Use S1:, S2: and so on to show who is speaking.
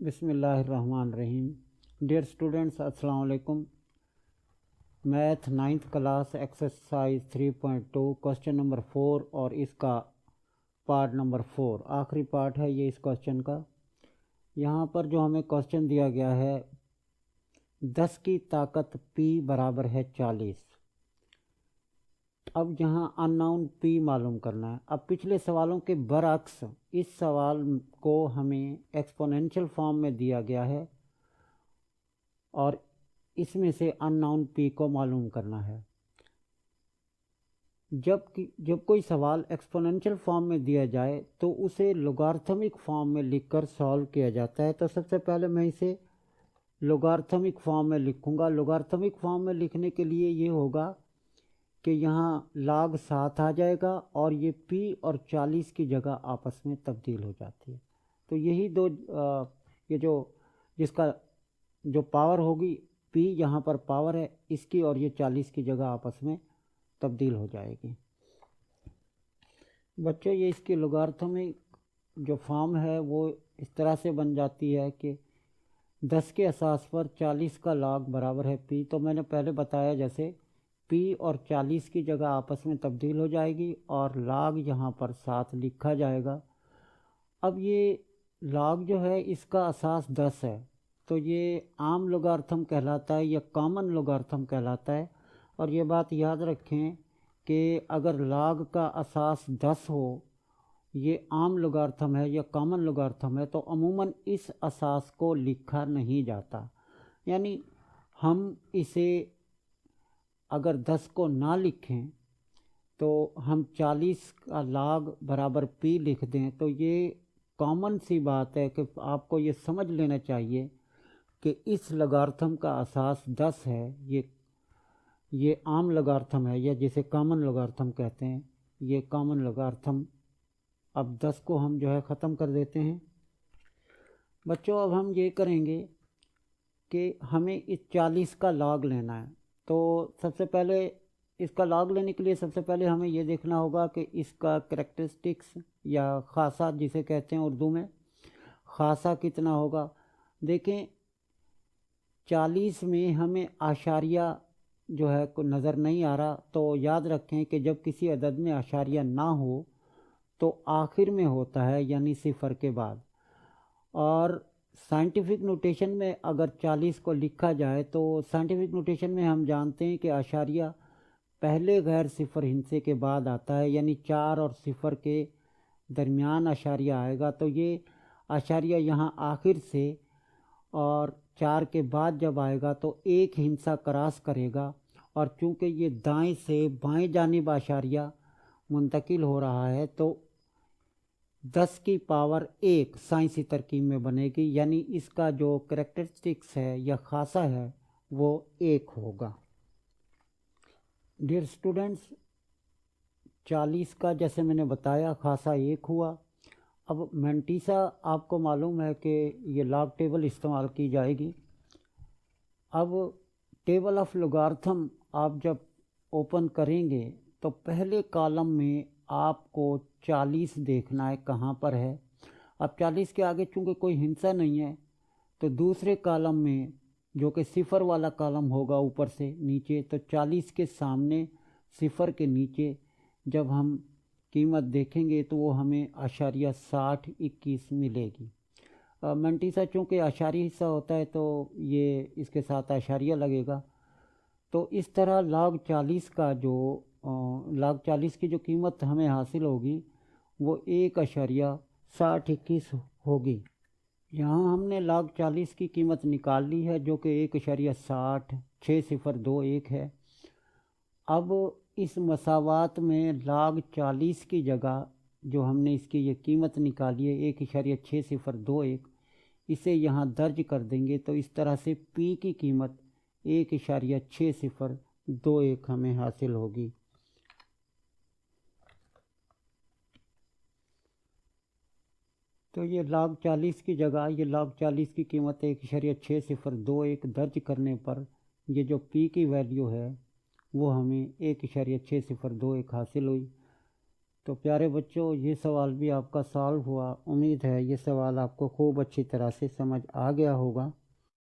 S1: बिस्मिल्लाहिर्रहमानिर्रहीम। Dear students, अस्सलाम वालेकुम। Math 9th class exercise 3.2 question number 4 और इसका पार्ट नंबर 4 आखिरी पार्ट है ये इस क्वेश्चन का। यहाँ पर जो हमें क्वेश्चन दिया गया है 10 की ताकत P बराबर है 40। अब यहाँ अननोन P मालूम करना है। अब पिछले सवालों के बरअक्स इस सवाल को हमें एक्सपोनेंशियल फॉर्म में दिया गया है और इसमें से अननोन P को मालूम करना है। जब कोई सवाल एक्सपोनेंशियल फॉर्म में दिया जाए तो उसे लोगारिथमिक फॉर्म में लिखकर सॉल्व किया जाता है। तो सबसे पहले मैं इसे लोगारिथमिक फॉर्म में लिखूँगा। लोगारिथमिक फॉर्म में लिखने के लिए ये होगा कि यहाँ log 7 आ जाएगा और ये P और 40 की जगह आपस में तब्दील हो जाती है। तो यही दो ये जिसका जो पावर होगी P यहाँ पर पावर है इसकी और ये 40 की जगह आपस में तब्दील हो जाएगी। बच्चों, ये इसकी लोगारिथमिक जो फॉर्म है वो इस तरह से बन जाती है कि 10 के असास पर 40 का log बराबर है P। तो मैंने पहले बताया जैसे P और 40 की जगह आपस में तब्दील हो जाएगी और log यहाँ पर 7 लिखा जाएगा। अब ये log जो है इसका असास 10 है तो ये आम लोगारिथम कहलाता है या कॉमन लोगारिथम कहलाता है। और ये बात याद रखें कि अगर log का असास 10 हो, ये आम लोगारिथम है या कॉमन लोगारिथम है, तो अमूमन इस असास को लिखा नहीं जाता। यानी हम इसे अगर 10 को ना लिखें तो हम 40 का log बराबर P लिख दें तो ये कॉमन सी बात है कि आपको ये समझ लेना चाहिए कि इस लोगारिथम का असास 10 है। ये आम लोगारिथम है या जिसे कॉमन लोगारिथम कहते हैं, ये कॉमन लोगारिथम। अब 10 को हम जो है ख़त्म कर देते हैं। बच्चों, अब हम ये करेंगे कि हमें इस 40 का log लेना है। तो सबसे पहले इसका log लेने के लिए सबसे पहले हमें ये देखना होगा कि इसका करैक्टरिस्टिक्स या ख़ासा जिसे कहते हैं उर्दू में, ख़ासा कितना होगा। देखें, 40 में हमें आशारिया जो है को नज़र नहीं आ रहा। तो याद रखें कि जब किसी अदद में आशारिया ना हो तो आखिर में होता है, यानी सिफर के बाद। और साइंटिफिक नोटेशन में अगर 40 को लिखा जाए तो साइंटिफिक नोटेशन में हम जानते हैं कि आशारिया पहले गैर सिफर हिंसे के बाद आता है, यानी 4 और सिफर के दरमियान आशारिया आएगा। तो ये आशारिया यहाँ आखिर से और 4 के बाद जब आएगा तो एक हिंसा क्रॉस करेगा और चूँकि ये दाएं से बाएं जानिब आशारिया मुंतकिल हो रहा है तो 10 की पावर 1 साइंसी तरकीब में बनेगी, यानी इसका जो करैक्टरिस्टिक्स है या ख़ासा है वो 1 होगा। डियर स्टूडेंट्स, 40 का जैसे मैंने बताया ख़ासा 1 हुआ। अब मैंटीसा आपको मालूम है कि ये log टेबल इस्तेमाल की जाएगी। अब टेबल ऑफ लोगारिथम आप जब ओपन करेंगे तो पहले कॉलम में आपको 40 देखना है कहाँ पर है। अब 40 के आगे चूँकि कोई हिंसा नहीं है तो दूसरे कॉलम में जो कि सिफर वाला कॉलम होगा ऊपर से नीचे, तो 40 के सामने सिफर के नीचे जब हम कीमत देखेंगे तो वो हमें आशारिया 6021 मिलेगी। मैंटीसा चूँकि आशारी हिस्सा होता है तो ये इसके साथ आशारिया लगेगा। तो इस तरह log 40 का जो log 40 की जो कीमत हमें हासिल होगी वो 1.6021 होगी। यहाँ हमने log 40 की कीमत निकाल ली है जो कि 1.606021 है। अब इस मसावात में log 40 की जगह जो हमने इसकी ये कीमत निकाली है 1.6021, इसे यहाँ दर्ज कर देंगे तो इस तरह से P की कीमत 1.6021 हमें हासिल होगी। तो ये log 40 की जगह ये log 40 की कीमत 1.6021 दर्ज करने पर ये जो P की वैल्यू है वो हमें 1.6021 हासिल हुई। تو پیارے بچوں، یہ سوال بھی آپ کا سالو ہوا۔ امید ہے یہ سوال آپ کو خوب اچھی طرح سے سمجھ آ گیا ہوگا۔